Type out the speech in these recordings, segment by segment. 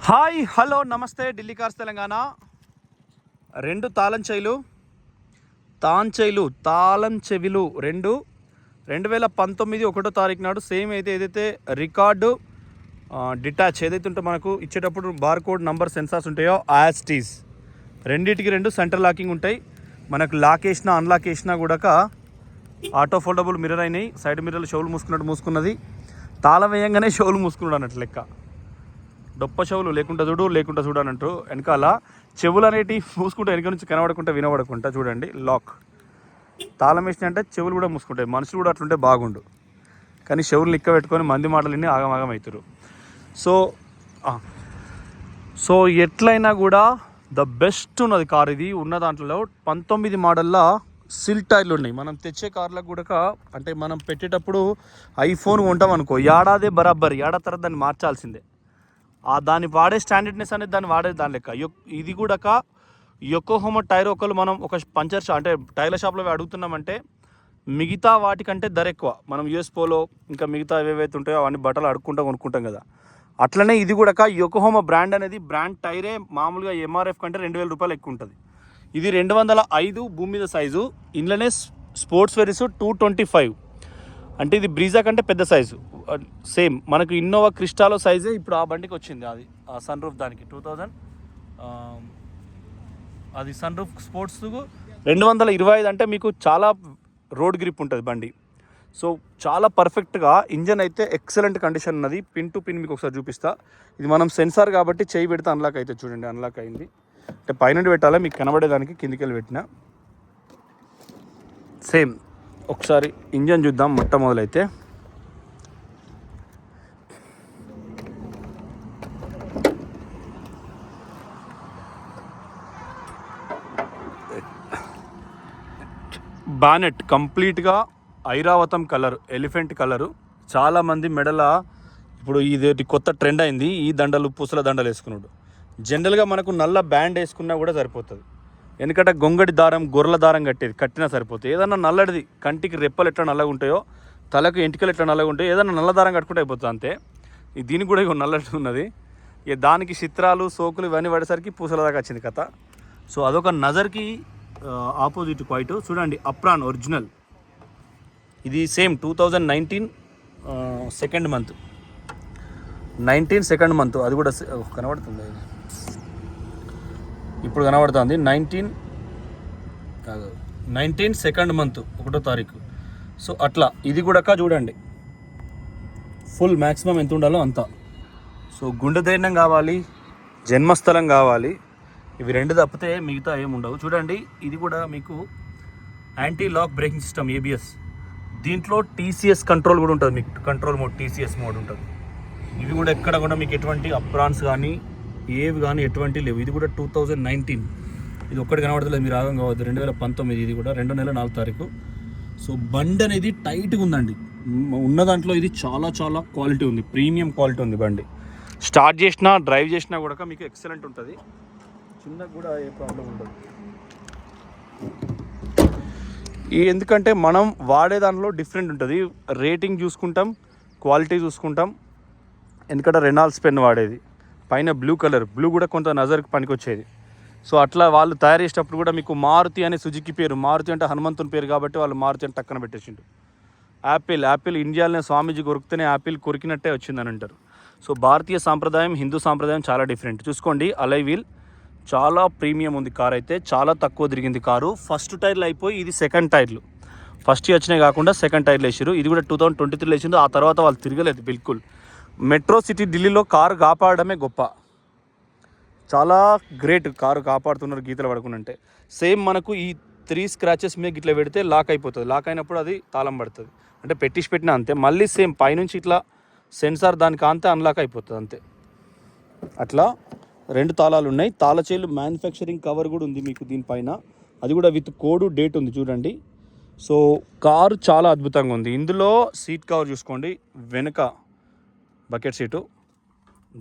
Hi hello నమస్తే Delhi cars Telangana. రెండు తాళం చెవిలు 2019 ఒకటో తారీఖు నాడు సేమ్ ఏదైతే రికార్డు డిటాచ్ ఏదైతే ఉంటే మనకు ఇచ్చేటప్పుడు బార్కోడ్ నంబర్ సెన్సార్స్ ఉంటాయో యాస్టీస్ రెండింటికి రెండు సెంటర్ లాకింగ్ ఉంటాయి. మనకు లాక్ వేసినా అన్లాక్ వేసినా కూడా ఆటో ఫోల్డబుల్ మిర్రర్ అయినాయి. సైడ్ మిర్రర్లు షోలు మూసుకున్నది. తాళం వేయంగానే షోలు మూసుకున్నాడు అన్నట్టు లెక్క. డొప్ప చెవులు లేకుండా చూడు అన్నట్టు వెనకాల చెవులు అనేటివి మూసుకుంటే వెనక నుంచి వినబడకుండా చూడండి. లాక్ తాళం వేసిన అంటే చెవులు కూడా మూసుకుంటాయి. మనుషులు కూడా అట్లుంటే బాగుండు, కానీ చెవులు లిక్క పెట్టుకొని మంది మాటలు విని ఆగమాగం అవుతారు. సో ఎట్లయినా కూడా ద బెస్ట్ ఉన్నది కార్. ఇది ఉన్న దాంట్లో 19 మోడల్లో సిల్ టైర్లు ఉన్నాయి. మనం తెచ్చే కార్లకు కూడా అంటే మనం పెట్టేటప్పుడు ఐఫోన్ కొంటాం అనుకో, ఏడాది తర్వాత దాన్ని మార్చాల్సిందే. దాన్ని వాడే స్టాండర్డ్నెస్ అనేది దాని లెక్క. ఇది కూడా యొకోహోమా టైర్ ఒకళ్ళు మనం ఒక పంచర్ అంటే టైర్ల షాప్లో అడుగుతున్నామంటే మిగతా వాటికంటే ధర ఎక్కువ. మనం యూఎస్ పోలో ఇంకా మిగతా ఏవైతే ఉంటాయో అవన్నీ బట్టలు కొనుక్కుంటాం కదా, అట్లనే ఇది కూడా యొకోహోమా బ్రాండ్ అనేది బ్రాండ్ టైరే మామూలుగా ఎంఆర్ఎఫ్ కంటే 2000 రూపాయలు ఎక్కువ ఉంటుంది. ఇది 205 భూమి మీద సైజు. ఇందులోనే స్పోర్ట్స్ వెరీస్ 225 అంటే ఇది బ్రీజా కంటే పెద్ద సైజు. సేమ్ మనకు ఇన్నోవా క్రిస్టాలో సైజే ఇప్పుడు ఆ బండికి వచ్చింది. అది సన్ రూఫ్ దానికి 2000 అది సన్ రూఫ్ స్పోర్ట్స్ 225 అంటే మీకు చాలా రోడ్ గ్రిప్ ఉంటుంది బండి. సో చాలా పర్ఫెక్ట్గా ఇంజన్ అయితే ఎక్సలెంట్ కండిషన్ ఉన్నది. పిన్ టు పిన్ మీకు ఒకసారి చూపిస్తా. ఇది మనం సెన్సార్ కాబట్టి చేయి పెడితే అన్లాక్ అయితే చూడండి, అన్లాక్ అయింది. అంటే పైనుండి పెట్టాలి మీకు కనబడేదానికి, కిందికి వెళ్ళి పెట్టిన సేమ్. ఒకసారి ఇంజన్ చూద్దాం. మొట్టమొదలైతే బానెట్ కంప్లీట్గా ఐరావతం కలర్, ఎలిఫెంట్ కలరు. చాలామంది మెడల ఇప్పుడు ఇది కొత్త ట్రెండ్ అయింది, ఈ దండలు పూసల దండలు వేసుకున్నాడు. జనరల్గా మనకు నల్ల బ్యాండ్ వేసుకున్నా కూడా సరిపోతుంది. ఎందుకంటే గొంగడి దారం, గొర్రెల దారం కట్టినా సరిపోతుంది. ఏదన్నా నల్లడిది కంటికి రెప్పలు ఎట్లా నల్లగా ఉంటాయో, తలకు ఎంటికలు ఎట్లా నల్లగా ఉంటాయో, ఏదన్నా నల్ల దారం కట్టుకుంటే అయిపోతుంది అంతే. దీనికి కూడా ఇక నల్లటి ఉన్నది. ఇక దానికి చిత్రాలు సోకులు ఇవన్నీ పడేసరికి పూసల దాకా వచ్చింది కథ. సో అదొక నజర్కి ఆపోజిట్ క్వైట్. చూడండి అప్రాన్ ఒరిజినల్. ఇది సేమ్ 2019 సెకండ్ మంత్. అది కూడా కనబడుతుంది, ఇప్పుడు కనబడుతుంది. 19 సెకండ్ మంత్ 1వ తారీఖు. సో అట్లా ఇది కూడా చూడండి ఫుల్ మ్యాక్సిమం ఎంత ఉండాలో అంత. సో గుండె ధైర్యం కావాలి, జన్మస్థలం కావాలి, ఇవి రెండు తప్పితే మిగతా ఏముండవు. చూడండి ఇది కూడా మీకు anti lock braking system ABS. దీంట్లో TCS కంట్రోల్ కూడా ఉంటుంది. మీకు కంట్రోల్ మోడ్ TCS మోడ్ ఉంటుంది. ఇవి కూడా ఎక్కడ కూడా మీకు ఎటువంటి అప్రాన్స్ కానీ ఏవి కానీ ఎటువంటి లేవు. ఇది కూడా 2019. ఇది ఒక్కటి కనబడతలేదు, మీరు ఆగం కావద్దు. 2019 ఇది కూడా 2వ నెల 4వ తారీఖు. సో బండి అనేది టైట్గా ఉందండి. ఉన్న దాంట్లో ఇది చాలా చాలా క్వాలిటీ ఉంది, ప్రీమియం క్వాలిటీ ఉంది బండి. స్టార్ట్ చేసినా డ్రైవ్ చేసినా కూడా మీకు ఎక్సలెంట్ ఉంటుంది. చిన్నగా కూడా ఏ ప్రాబ్లం ఉండదు. ఎందుకంటే మనం వాడే దాంట్లో డిఫరెంట్ ఉంటుంది. రేటింగ్ చూసుకుంటాం, క్వాలిటీ చూసుకుంటాం. ఎందుకంటే రెనాల్డ్స్ పెన్ వాడేది, పైన బ్లూ కూడా కొంత నజర్కి పనికొచ్చేది. సో అట్లా వాళ్ళు తయారు చేసేటప్పుడు కూడా మీకు మారుతి అనే సుజుకి పేరు, మారుతి అంటే హనుమంతుని పేరు కాబట్టి వాళ్ళు మారుతి అని టక్కన పెట్టేసిండు. యాపిల్ ఇండియాలోనే స్వామీజీ కొరికితేనే యాపిల్ కొరికినట్టే వచ్చిందని అంటారు. సో భారతీయ సాంప్రదాయం, హిందూ సాంప్రదాయం చాలా డిఫరెంట్. చూసుకోండి అలై వీల్ చాలా ప్రీమియం ఉంది. కార్ అయితే చాలా తక్కువ తిరిగింది కారు. ఫస్ట్ టైర్లు అయిపోయి ఇది సెకండ్ టైర్లు. ఫస్ట్ వచ్చినాయి కాకుండా సెకండ్ టైర్లు వేసారు. ఇది కూడా 2023 వేసింది. ఆ తర్వాత వాళ్ళు తిరగలేదు బిల్కుల్. మెట్రో సిటీ ఢిల్లీలో కారు కాపాడమే గొప్ప. చాలా గ్రేట్, కారు కాపాడుతున్నారు గీతలు పడకుండా. సేమ్ మనకు ఈ 3 స్క్రాచెస్ మీద ఇట్లా పెడితే లాక్ అయిపోతుంది. లాక్ అయినప్పుడు అది తాళం పడుతుంది, అంటే పెట్టినా అంతే. మళ్ళీ సేమ్ పైనుంచి ఇట్లా సెన్సార్ దానికి అంతే అన్లాక్ అయిపోతుంది అంతే. అట్లా 2 తాళాలు ఉన్నాయి. తాళచేలు మ్యానుఫ్యాక్చరింగ్ కవర్ కూడా ఉంది మీకు దీనిపైన, అది కూడా విత్ కోడ్ డేట్ ఉంది చూడండి. సో కారు చాలా అద్భుతంగా ఉంది. ఇందులో సీట్ కవర్ చూసుకోండి, వెనుక bucket seat,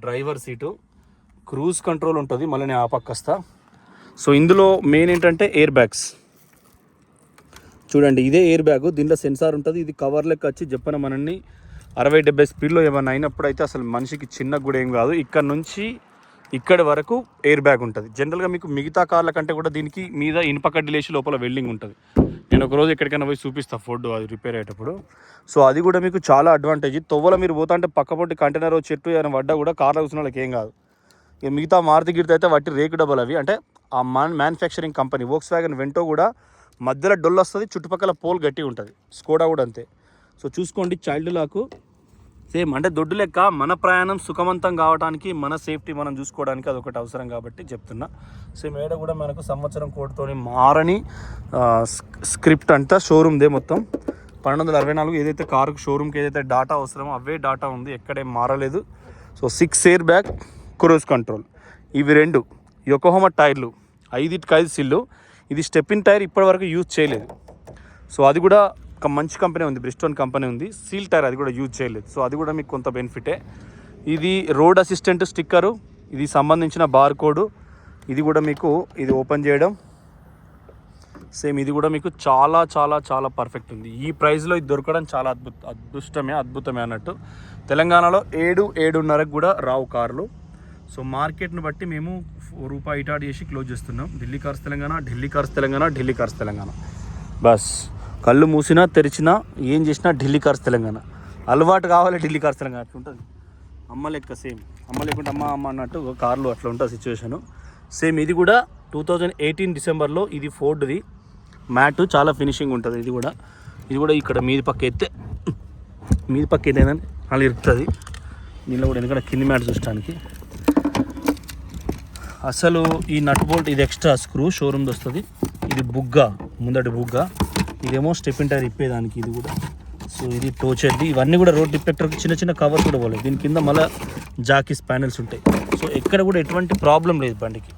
driver seat, cruise control ఉంటుంది. మళ్ళీ నేను ఆ పక్క వస్తా. సో ఇందులో మెయిన్ ఏంటంటే ఎయిర్ బ్యాగ్స్ చూడండి. ఇదే ఎయిర్ బ్యాగ్, దీంట్లో సెన్సార్ ఉంటుంది. ఇది కవర్ లెక్క వచ్చి చెప్పన మనల్ని 60-70 స్పీడ్లో ఏమైనా అయినప్పుడు అయితే అసలు మనిషికి చిన్న కూడా ఏం కాదు. ఇక్కడ నుంచి ఇక్కడి వరకు ఎయిర్ బ్యాగ్ ఉంటుంది. జనరల్గా మీకు మిగతా కార్ల కంటే కూడా దీనికి మీద ఇనుప కడ్డీలేసి లోపల వెల్డింగ్ ఉంటుంది. నేను ఒకరోజు ఎక్కడికైనా పోయి చూపిస్తాను ఫోర్డ్ అది రిపేర్ అయ్యేటప్పుడు. సో అది కూడా మీకు చాలా అడ్వాంటేజ్. తొవ్వల మీరు పోతా అంటే పక్కపొట్టి కంటైనర్ చెట్టు ఏమైనా పడ్డా కూడా కార్లో కూర్చున్న వాళ్ళకి ఏం కాదు. ఇక మిగతా మారుతి గిరిత అయితే వాటి రేకు డబ్బులు అవి. అంటే ఆ manufacturing company Volkswagen Vento కూడా మధ్యలో డొల్ వస్తుంది, చుట్టుపక్కల పోల్ గట్టి ఉంటుంది. స్కోడా కూడా అంతే. సో చూసుకోండి, చైల్డ్ లాకు సేమ్ అంటే దొడ్డు లెక్క. మన ప్రయాణం సుఖవంతం కావడానికి, మన సేఫ్టీ మనం చూసుకోవడానికి అదొకటి అవసరం కాబట్టి చెప్తున్నా. సేమ్ ఏడ కూడా మనకు సంవత్సరం కోడ్తో మారని స్క్రిప్ట్ అంతా షోరూమ్దే మొత్తం. 1264 ఏదైతే కారుకు షోరూమ్కి ఏదైతే డాటా అవసరమో అవే డాటా ఉంది, ఎక్కడేం మారలేదు. So 6 air bag, cruise control, ఇవి 2 యొకోహామా టైర్లు, 5 సిల్లు. ఇది స్టెప్పిన్ టైర్ ఇప్పటివరకు యూజ్ చేయలేదు. సో అది కూడా ఒక మంచి కంపెనీ ఉంది, బ్రిస్టోన్ కంపెనీ ఉంది. సీల్ టైర్ అది కూడా యూజ్ చేయలేదు. సో అది కూడా మీకు కొంత బెనిఫిటే. ఇది రోడ్ అసిస్టెంట్ స్టిక్కరు, ఇది సంబంధించిన బార్ కోడ్. ఇది కూడా మీకు ఇది ఓపెన్ చేయడం సేమ్, ఇది కూడా మీకు చాలా చాలా చాలా పర్ఫెక్ట్ ఉంది. ఈ ప్రైస్లో ఇది దొరకడం చాలా అద్భుతమే అన్నట్టు. తెలంగాణలో 7-7.5 కూడా రావు కార్లు. సో మార్కెట్ని బట్టి మేము రూపాయి ఇటాడ్ చేసి క్లోజ్ చేస్తున్నాం. Delhi cars Telangana, Delhi cars Telangana, Delhi cars Telangana. Bus కళ్ళు మూసినా తెరిచినా ఏం చేసినా ఢిల్లీ కార్స్ తెలంగాణ. అలవాటు కావాలి ఢిల్లీ కార్స్ తెలంగాణ. అట్లా ఉంటుంది అమ్మ లెక్క. సేమ్ అమ్మ లేకుంటే అమ్మ అన్నట్టు కార్లు అట్లా ఉంటుంది సిచ్యువేషను. సేమ్ ఇది కూడా 2018 డిసెంబర్లో ఇది ఫోర్డ్ది మ్యాట్, చాలా ఫినిషింగ్ ఉంటుంది. ఇది కూడా ఇక్కడ మీది పక్క ఎత్తేదని అలా ఇరుకుతుంది. దీనిలో కూడా ఎందుకంటే కింది మ్యాట్ చూడటానికి. అసలు ఈ నట్ బోల్ట్ ఇది ఎక్స్ట్రా స్క్రూ షోరూమ్ది వస్తుంది. ఇది ముందటి బుగ్గ, ఇదేమో స్టెప్పిన్ టైర్ ఇప్పేదానికి ఇది కూడా. సో ఇది టోచెడ్ది. ఇవన్నీ కూడా రోడ్ డిఫెక్టర్కి చిన్న కవర్స్ కూడా పోలేదు. దీని కింద మళ్ళీ జాకీస్ ప్యానెల్స్ ఉంటాయి. సో ఎక్కడ కూడా ఎటువంటి ప్రాబ్లం లేదు బండికి.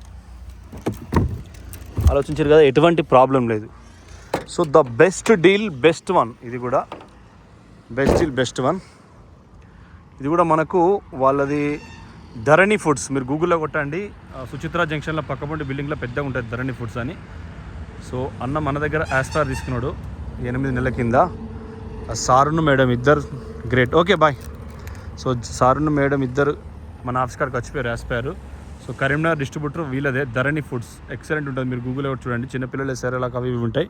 ఆలోచించారు కదా, ఎటువంటి ప్రాబ్లం లేదు. So the best deal best one. ఇది కూడా బెస్ట్ డీల్ బెస్ట్ వన్. ఇది కూడా మనకు వాళ్ళది ధరణి ఫుడ్స్. మీరు గూగుల్లో కొట్టండి, సుచిత్ర జంక్షన్లో పక్కపొంటి బిల్డింగ్లో పెద్దగా ఉంటుంది ధరణి ఫుడ్స్ అని. సో అన్న మన దగ్గర యాస్పార్ తీసుకున్నాడు 8 నెలల కింద. సారును మేడం ఇద్దరు great. Okay bye. So సారును madam ఇద్దరు మన ఆఫీస్ కాడికి వచ్చిపోయారు యాస్పారు. సో కరీంనగర్ డిస్ట్రిబ్యూటర్ వీళ్ళదే ధరణి ఫుడ్స్. ఎక్సలెంట్ ఉంటుంది, మీరు గూగుల్లో చూడండి. చిన్నపిల్లలు సెరలాక్ అవి ఉంటాయి.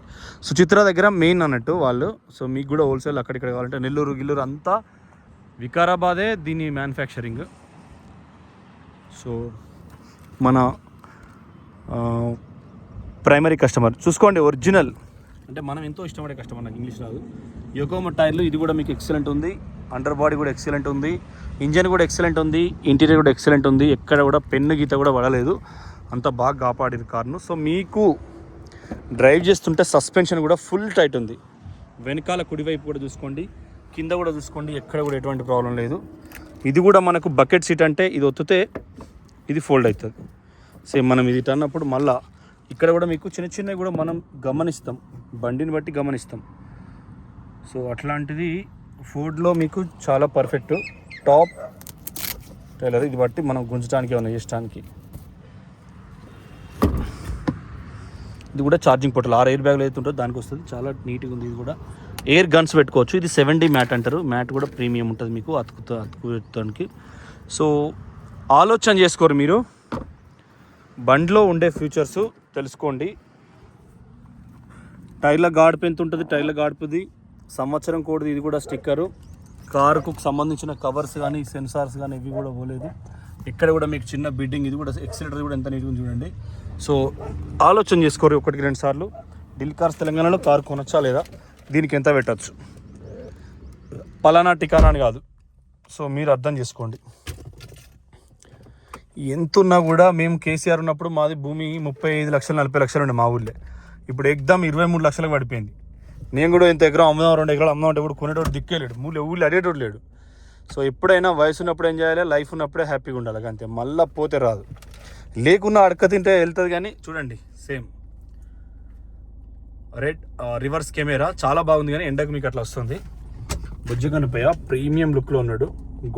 సుచిత్ర దగ్గర మెయిన్ అన్నట్టు వాళ్ళు. సో మీకు కూడా హోల్సేల్ అక్కడిక్కడ కావాలంటే నెల్లూరు అంతా వికారాబాదే దీని మ్యానుఫ్యాక్చరింగ్. సో మన ప్రైమరీ కస్టమర్ చూసుకోండి, ఒరిజినల్ అంటే మనం ఎంతో ఇష్టపడే కస్టమర్. నాకు ఇంగ్లీష్ రాదు. యొకోహామా టైర్లు, ఇది కూడా మీకు ఎక్సలెంట్ ఉంది. అండర్ బాడీ కూడా ఎక్సలెంట్ ఉంది. ఇంజన్ కూడా ఎక్సలెంట్ ఉంది. ఇంటీరియర్ కూడా ఎక్సలెంట్ ఉంది. ఎక్కడ కూడా పెన్ను గీత కూడా పడలేదు. అంత బాగా కాపాడేది కార్ను. సో మీకు డ్రైవ్ చేస్తుంటే సస్పెన్షన్ కూడా ఫుల్ టైట్ ఉంది. వెనకాల కుడివైపు కూడా చూసుకోండి, కింద కూడా చూసుకోండి, ఎక్కడ కూడా ఎటువంటి ప్రాబ్లం లేదు. ఇది కూడా మనకు బకెట్ సీట్, అంటే ఇది ఒత్తితే ఇది ఫోల్డ్ అవుతుంది. సేమ్ మనం ఇది అన్నప్పుడు మళ్ళీ ఇక్కడ కూడా మీకు చిన్నవి కూడా మనం గమనిస్తాం, బండిని బట్టి గమనిస్తాం. సో అట్లాంటిది ఫోర్డ్లో మీకు చాలా పర్ఫెక్ట్. టాప్ టైలర్ ఇది బట్టి మనం గుంజడానికి ఏమైనా చేయడానికి. ఇది కూడా ఛార్జింగ్ పోర్టల్ 6 ఎయిర్ బ్యాగ్లు అయితే ఉంటుందో దానికి వస్తుంది. చాలా నీట్గా ఉంది. ఇది కూడా ఎయిర్ గన్స్ పెట్టుకోవచ్చు. ఇది 7D మ్యాట్ అంటారు. మ్యాట్ కూడా ప్రీమియం ఉంటుంది మీకు అతుకుతానికి. సో ఆలోచన చేసుకోరు మీరు, బండిలో ఉండే ఫ్యూచర్స్ తెలుసుకోండి. టైర్ల గాడుపు ఎంత ఉంటుంది, టైర్ల గాడుపుది సంవత్సరం కోడ్ది. ఇది కూడా స్టిక్కరు. కారుకు సంబంధించిన కవర్స్ కానీ సెన్సార్స్ కానీ ఇవి కూడా పోలేదు. ఇక్కడ కూడా మీకు చిన్న బిడ్డింగ్. ఇది కూడా ఎక్సిలేటర్ కూడా ఎంత నీట్గా చూడండి. సో ఆలోచన చేసుకోరు 1-2 సార్లు. ఢిల్లీ కార్స్ తెలంగాణలో కారు కొనొచ్చా లేదా, దీనికి ఎంత పెట్టచ్చు, పలానా టికానా అని కాదు. సో మీరు అర్థం చేసుకోండి. ఎంతున్నా కూడా మేము కేసీఆర్ ఉన్నప్పుడు మాది భూమి 35 లక్షలు 40 లక్షలు ఉండే మా ఊళ్ళే. ఇప్పుడు ఎగ్దాం 23 లక్షలకు పడిపోయింది. నేను కూడా ఇంత ఎకరం అమ్ముదాం, 2 ఎకరాలు అమ్ముదాం అంటే ఇప్పుడు కొనేటోడు దిక్కే లేడు, ఊళ్ళో అడేటోడు లేడు. సో ఎప్పుడైనా వయసు ఉన్నప్పుడు ఏం చేయాలి, లైఫ్ ఉన్నప్పుడే హ్యాపీగా ఉండాలి అంతే. మళ్ళీ పోతే రాదు. లేకున్నా అడక తింటే వెళ్తుంది. కానీ చూడండి సేమ్ రివర్స్ కెమెరా చాలా బాగుంది. కానీ ఎండకు మీకు అట్లా వస్తుంది. బుజ్జి కనిపోయా ప్రీమియం లుక్లో ఉన్నాడు.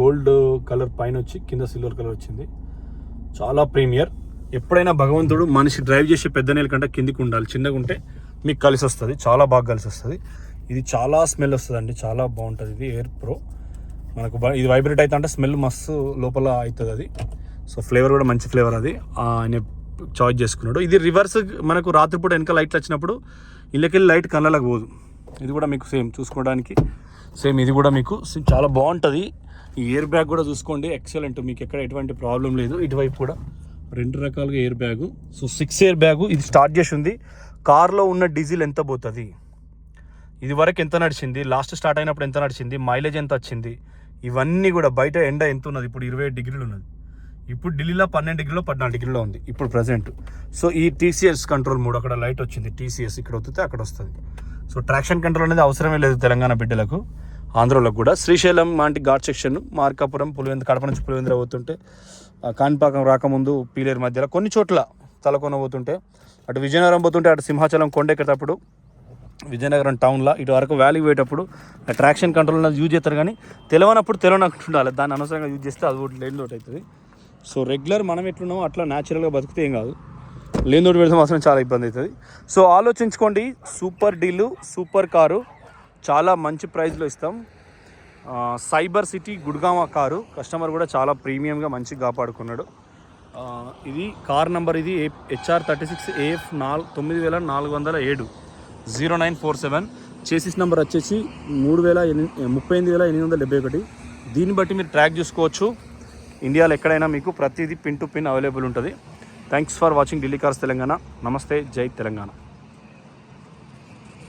గోల్డ్ కలర్ పైన వచ్చి కింద సిల్వర్ కలర్ వచ్చింది. చాలా ప్రీమియర్. ఎప్పుడైనా భగవంతుడు మనిషి డ్రైవ్ చేసే పెద్ద నేల కంటే కిందికి ఉండాలి. చిన్నగా ఉంటే మీకు కలిసి వస్తుంది, చాలా బాగా కలిసి వస్తుంది. ఇది చాలా స్మెల్ వస్తుంది అండి, చాలా బాగుంటుంది. ఇది ఎయిర్ ప్రో మనకు. ఇది వైబ్రేట్ అయితే అంటే స్మెల్ మస్తు లోపల అవుతుంది. అది సో ఫ్లేవర్ కూడా మంచి ఫ్లేవర్ అది ఆయన చాయిస్ చేసుకున్నాడు. ఇది రివర్స్ మనకు రాత్రిపూట వెనక లైట్లు వచ్చినప్పుడు ఇళ్ళకెళ్ళి లైట్ కళ్ళలకు పోదు. ఇది కూడా మీకు సేమ్ చూసుకోవడానికి సేమ్ ఇది కూడా మీకు చాలా బాగుంటుంది. ఈ ఎయిర్ బ్యాగ్ కూడా చూసుకోండి, ఎక్సలెంట్, మీకు ఎక్కడ ఎటువంటి ప్రాబ్లం లేదు. ఇటువైపు కూడా 2 రకాలుగా air bag. So 6 air bag. ఇది స్టార్ట్ చేసి ఉంది. కార్లో ఉన్న డీజిల్ ఎంత పోతుంది, ఇది వరకు ఎంత నడిచింది, లాస్ట్ స్టార్ట్ అయినప్పుడు ఎంత నడిచింది, మైలేజ్ ఎంత వచ్చింది, ఇవన్నీ కూడా బయట ఎండ ఎంత ఉన్నది. ఇప్పుడు 27 డిగ్రీలు ఉన్నది. ఇప్పుడు ఢిల్లీలో 12 డిగ్రీలో 14 డిగ్రీలో ఉంది ఇప్పుడు ప్రజెంట్. సో ఈ టీసీఎస్ కంట్రోల్ మోడ్, అక్కడ లైట్ వచ్చింది టీసీఎస్, ఇక్కడ వస్తే అక్కడ వస్తుంది. సో ట్రాక్షన్ కంట్రోల్ అనేది అవసరమే లేదు తెలంగాణ బిడ్డలకు, ఆంధ్రలో కూడా. శ్రీశైలం లాంటి ఘాట్ సెక్షన్, మార్కాపురం, పులివెందుల, కడప నుంచి పులివెందుల పోతుంటే, కాణిపాకం రాకముందు పీలేరు మధ్యలో కొన్ని చోట్ల తలకొన పోతుంటే, అటు విజయనగరం పోతుంటే, అటు సింహాచలం కొండెక్కేటప్పుడు విజయనగరం టౌన్లో ఇటు వరకు వ్యాలీకి పోయేటప్పుడు ట్రాక్షన్ కంట్రోల్ అనేది యూజ్ చేస్తారు. కానీ తెలియనప్పుడు తెలియనట్టు ఉండాలి, దాన్ని అనవసరంగా యూజ్ చేస్తే అది ఒకటి లేని తోటి అవుతుంది. సో రెగ్యులర్ మనం ఎట్లున్నామో అట్లా న్యాచురల్గా బతికితే ఏం కాదు, లేని తోటి పెడితే మాత్రం చాలా ఇబ్బంది అవుతుంది. సో ఆలోచించుకోండి, సూపర్ డీలు, సూపర్ కారు, చాలా మంచి ప్రైస్లో ఇస్తాం. సైబర్ సిటీ గుడ్గామ కారు, కస్టమర్ కూడా చాలా ప్రీమియంగా మంచిగా కాపాడుకున్నాడు. ఇది కార్ నెంబర్, ఇది HR36 AF 9407 0947. చేసిస్ నెంబర్ వచ్చేసి 38,871. దీన్ని బట్టి మీరు ట్రాక్ చూసుకోవచ్చు. ఇండియాలో ఎక్కడైనా మీకు ప్రతిదీ పిన్ టు పిన్ అవైలబుల్ ఉంటుంది. Thanks for watching Delhi cars Telangana. నమస్తే, జై తెలంగాణ.